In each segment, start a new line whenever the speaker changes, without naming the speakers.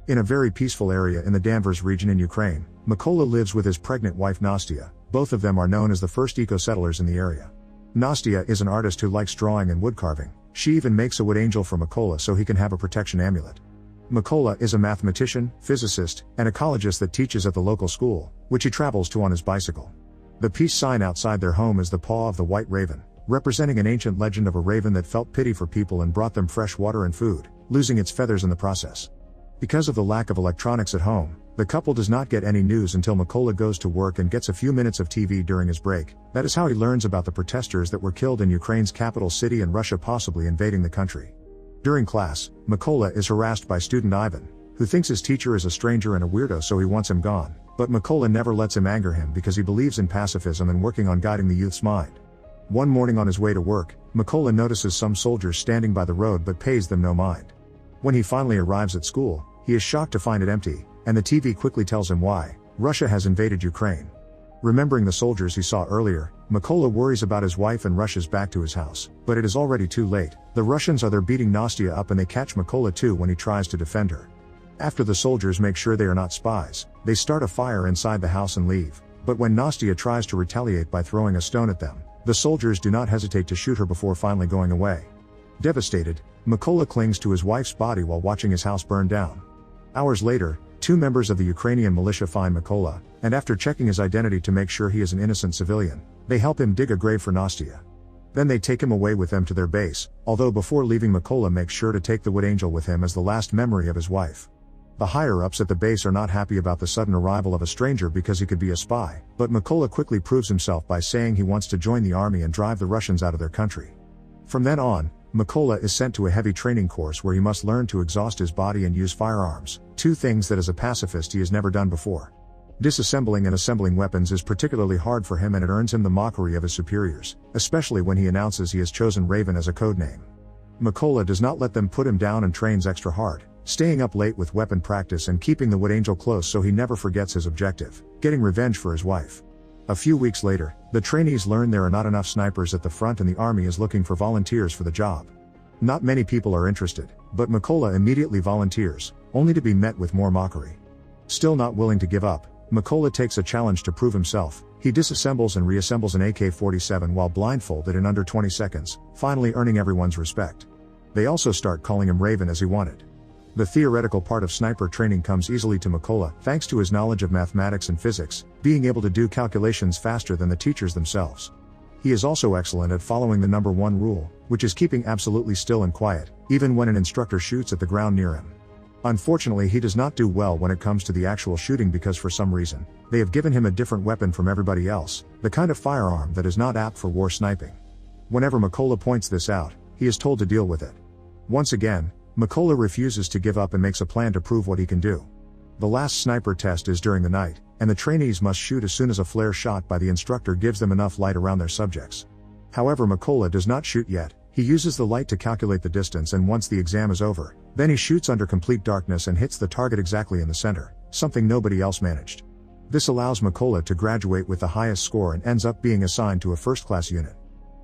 In a very peaceful area in the Donbas region in Ukraine, Mykola lives with his pregnant wife Nastya. Both of them are known as the first eco-settlers in the area. Nastya is an artist who likes drawing and wood carving. She even makes a wood angel for Mykola so he can have a protection amulet. Mykola is a mathematician, physicist, and ecologist that teaches at the local school, which he travels to on his bicycle. The peace sign outside their home is the paw of the white raven, representing an ancient legend of a raven that felt pity for people and brought them fresh water and food, losing its feathers in the process. Because of the lack of electronics at home, the couple does not get any news until Mykola goes to work and gets a few minutes of TV during his break. That is how he learns about the protesters that were killed in Ukraine's capital city and Russia possibly invading the country. During class, Mykola is harassed by student Ivan, who thinks his teacher is a stranger and a weirdo so he wants him gone, but Mykola never lets him anger him because he believes in pacifism and working on guiding the youth's mind. One morning on his way to work, Mykola notices some soldiers standing by the road but pays them no mind. When he finally arrives at school, he is shocked to find it empty, and the TV quickly tells him why: Russia has invaded Ukraine. Remembering the soldiers he saw earlier, Mykola worries about his wife and rushes back to his house, but it is already too late. The Russians are there beating Nastya up and they catch Mykola too when he tries to defend her. After the soldiers make sure they are not spies, they start a fire inside the house and leave, but when Nastya tries to retaliate by throwing a stone at them, the soldiers do not hesitate to shoot her before finally going away. Devastated, Mykola clings to his wife's body while watching his house burn down. Hours later, two members of the Ukrainian militia find Mykola, and after checking his identity to make sure he is an innocent civilian, they help him dig a grave for Nastya. Then they take him away with them to their base, although before leaving Mykola makes sure to take the wood angel with him as the last memory of his wife. The higher-ups at the base are not happy about the sudden arrival of a stranger because he could be a spy, but Mykola quickly proves himself by saying he wants to join the army and drive the Russians out of their country. From then on, Mykola is sent to a heavy training course where he must learn to exhaust his body and use firearms, two things that as a pacifist he has never done before. Disassembling and assembling weapons is particularly hard for him, and it earns him the mockery of his superiors, especially when he announces he has chosen Raven as a code name. Mykola does not let them put him down and trains extra hard, staying up late with weapon practice and keeping the wood angel close so he never forgets his objective: getting revenge for his wife. A few weeks later, the trainees learn there are not enough snipers at the front and the army is looking for volunteers for the job. Not many people are interested, but Mykola immediately volunteers, only to be met with more mockery. Still not willing to give up, Mykola takes a challenge to prove himself. He disassembles and reassembles an AK-47 while blindfolded in under 20 seconds, finally earning everyone's respect. They also start calling him Raven as he wanted. The theoretical part of sniper training comes easily to Mykola thanks to his knowledge of mathematics and physics, being able to do calculations faster than the teachers themselves. He is also excellent at following the number one rule, which is keeping absolutely still and quiet, even when an instructor shoots at the ground near him. Unfortunately, he does not do well when it comes to the actual shooting because for some reason, they have given him a different weapon from everybody else, the kind of firearm that is not apt for war sniping. Whenever Mykola points this out, he is told to deal with it. Once again, Mykola refuses to give up and makes a plan to prove what he can do. The last sniper test is during the night, and the trainees must shoot as soon as a flare shot by the instructor gives them enough light around their subjects. However, Mykola does not shoot yet. He uses the light to calculate the distance, and once the exam is over, then he shoots under complete darkness and hits the target exactly in the center, something nobody else managed. This allows Mykola to graduate with the highest score and ends up being assigned to a first-class unit.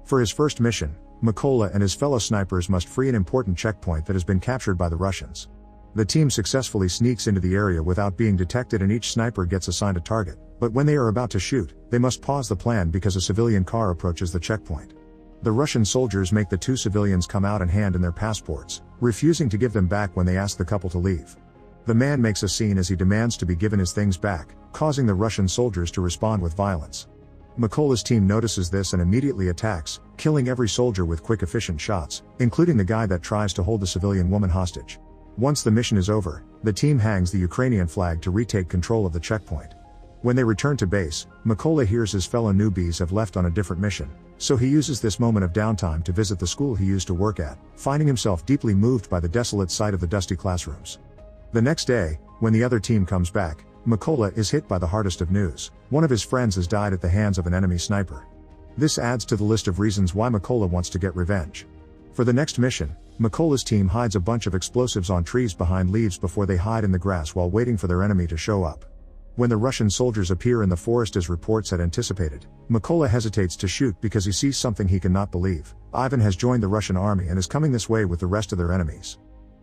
For his first mission, Mykola and his fellow snipers must free an important checkpoint that has been captured by the Russians. The team successfully sneaks into the area without being detected and each sniper gets assigned a target, but when they are about to shoot, they must pause the plan because a civilian car approaches the checkpoint. The Russian soldiers make the two civilians come out and hand in their passports, refusing to give them back when they ask the couple to leave. The man makes a scene as he demands to be given his things back, causing the Russian soldiers to respond with violence. Mykola's team notices this and immediately attacks, killing every soldier with quick efficient shots, including the guy that tries to hold the civilian woman hostage. Once the mission is over, the team hangs the Ukrainian flag to retake control of the checkpoint. When they return to base, Mykola hears his fellow newbies have left on a different mission, so he uses this moment of downtime to visit the school he used to work at, finding himself deeply moved by the desolate sight of the dusty classrooms. The next day, when the other team comes back, Mykola is hit by the hardest of news. One of his friends has died at the hands of an enemy sniper. This adds to the list of reasons why Mykola wants to get revenge. For the next mission, Mykola's team hides a bunch of explosives on trees behind leaves before they hide in the grass while waiting for their enemy to show up. When the Russian soldiers appear in the forest as reports had anticipated, Mykola hesitates to shoot because he sees something he cannot believe. Ivan has joined the Russian army and is coming this way with the rest of their enemies.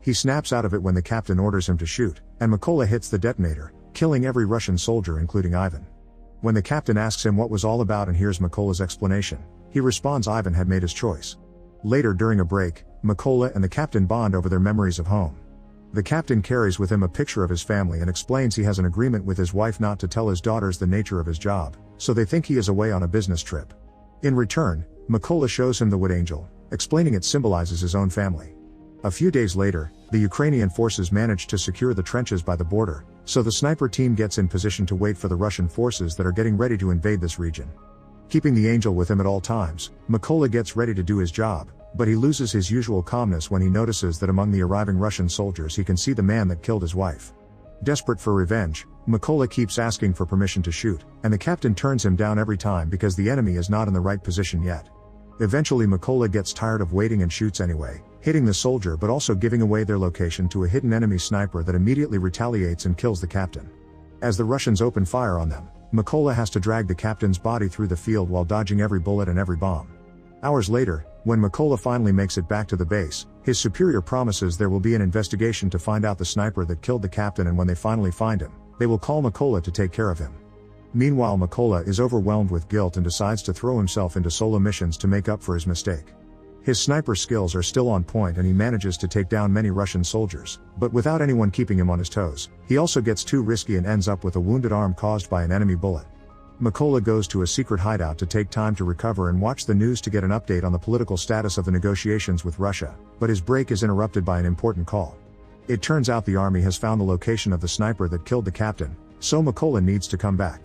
He snaps out of it when the captain orders him to shoot, and Mykola hits the detonator, killing every Russian soldier including Ivan. When the captain asks him what was all about and hears Mykola's explanation, he responds Ivan had made his choice. Later during a break, Mykola and the captain bond over their memories of home. The captain carries with him a picture of his family and explains he has an agreement with his wife not to tell his daughters the nature of his job, so they think he is away on a business trip. In return, Mykola shows him the wood angel, explaining it symbolizes his own family. A few days later, the Ukrainian forces manage to secure the trenches by the border, so the sniper team gets in position to wait for the Russian forces that are getting ready to invade this region. Keeping the angel with him at all times, Mykola gets ready to do his job, but he loses his usual calmness when he notices that among the arriving Russian soldiers he can see the man that killed his wife. Desperate for revenge, Mykola keeps asking for permission to shoot, and the captain turns him down every time because the enemy is not in the right position yet. Eventually Mykola gets tired of waiting and shoots anyway, hitting the soldier but also giving away their location to a hidden enemy sniper that immediately retaliates and kills the captain. As the Russians open fire on them, Mykola has to drag the captain's body through the field while dodging every bullet and every bomb. Hours later, when Mykola finally makes it back to the base, his superior promises there will be an investigation to find out the sniper that killed the captain, and when they finally find him, they will call Mykola to take care of him. Meanwhile, Mykola is overwhelmed with guilt and decides to throw himself into solo missions to make up for his mistake. His sniper skills are still on point and he manages to take down many Russian soldiers, but without anyone keeping him on his toes. He also gets too risky and ends up with a wounded arm caused by an enemy bullet. Mykola goes to a secret hideout to take time to recover and watch the news to get an update on the political status of the negotiations with Russia, but his break is interrupted by an important call. It turns out the army has found the location of the sniper that killed the captain, so Mykola needs to come back.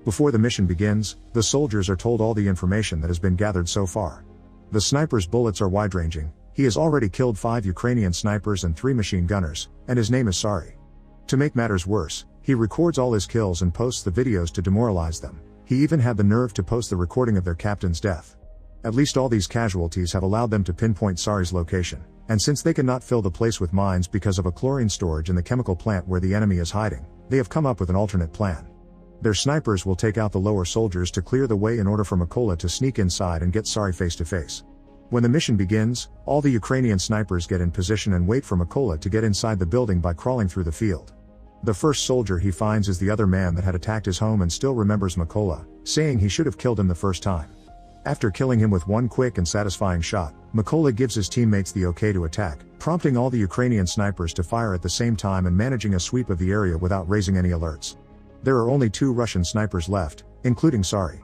Before the mission begins, the soldiers are told all the information that has been gathered so far. The sniper's bullets are wide-ranging, he has already killed 5 Ukrainian snipers and 3 machine gunners, and his name is Sari. To make matters worse, he records all his kills and posts the videos to demoralize them. He even had the nerve to post the recording of their captain's death. At least all these casualties have allowed them to pinpoint Sari's location, and since they cannot fill the place with mines because of a chlorine storage in the chemical plant where the enemy is hiding, they have come up with an alternate plan. Their snipers will take out the lower soldiers to clear the way in order for Mykola to sneak inside and get Sari face to face. When the mission begins, all the Ukrainian snipers get in position and wait for Mykola to get inside the building by crawling through the field. The first soldier he finds is the other man that had attacked his home and still remembers Mykola, saying he should have killed him the first time. After killing him with one quick and satisfying shot, Mykola gives his teammates the okay to attack, prompting all the Ukrainian snipers to fire at the same time and managing a sweep of the area without raising any alerts. There are only 2 Russian snipers left, including Sari.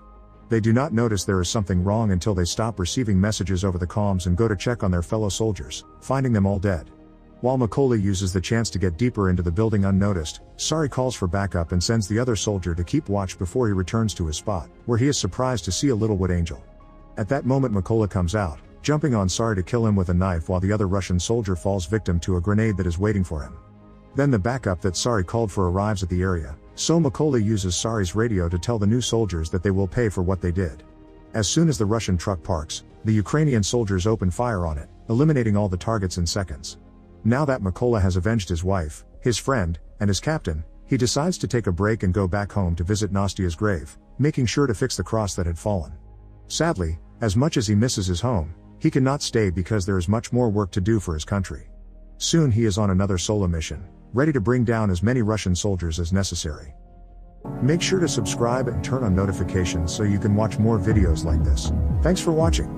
They do not notice there is something wrong until they stop receiving messages over the comms and go to check on their fellow soldiers, finding them all dead. While Mykola uses the chance to get deeper into the building unnoticed, Sari calls for backup and sends the other soldier to keep watch before he returns to his spot, where he is surprised to see a little wood angel. At that moment Mykola comes out, jumping on Sari to kill him with a knife while the other Russian soldier falls victim to a grenade that is waiting for him. Then the backup that Sari called for arrives at the area, so Mykola uses Sari's radio to tell the new soldiers that they will pay for what they did. As soon as the Russian truck parks, the Ukrainian soldiers open fire on it, eliminating all the targets in seconds. Now that Mykola has avenged his wife, his friend, and his captain, he decides to take a break and go back home to visit Nastia's grave, making sure to fix the cross that had fallen. Sadly, as much as he misses his home, he cannot stay because there is much more work to do for his country. Soon he is on another solo mission, ready to bring down as many Russian soldiers as necessary. Make sure to subscribe and turn on notifications so you can watch more videos like this. Thanks for watching.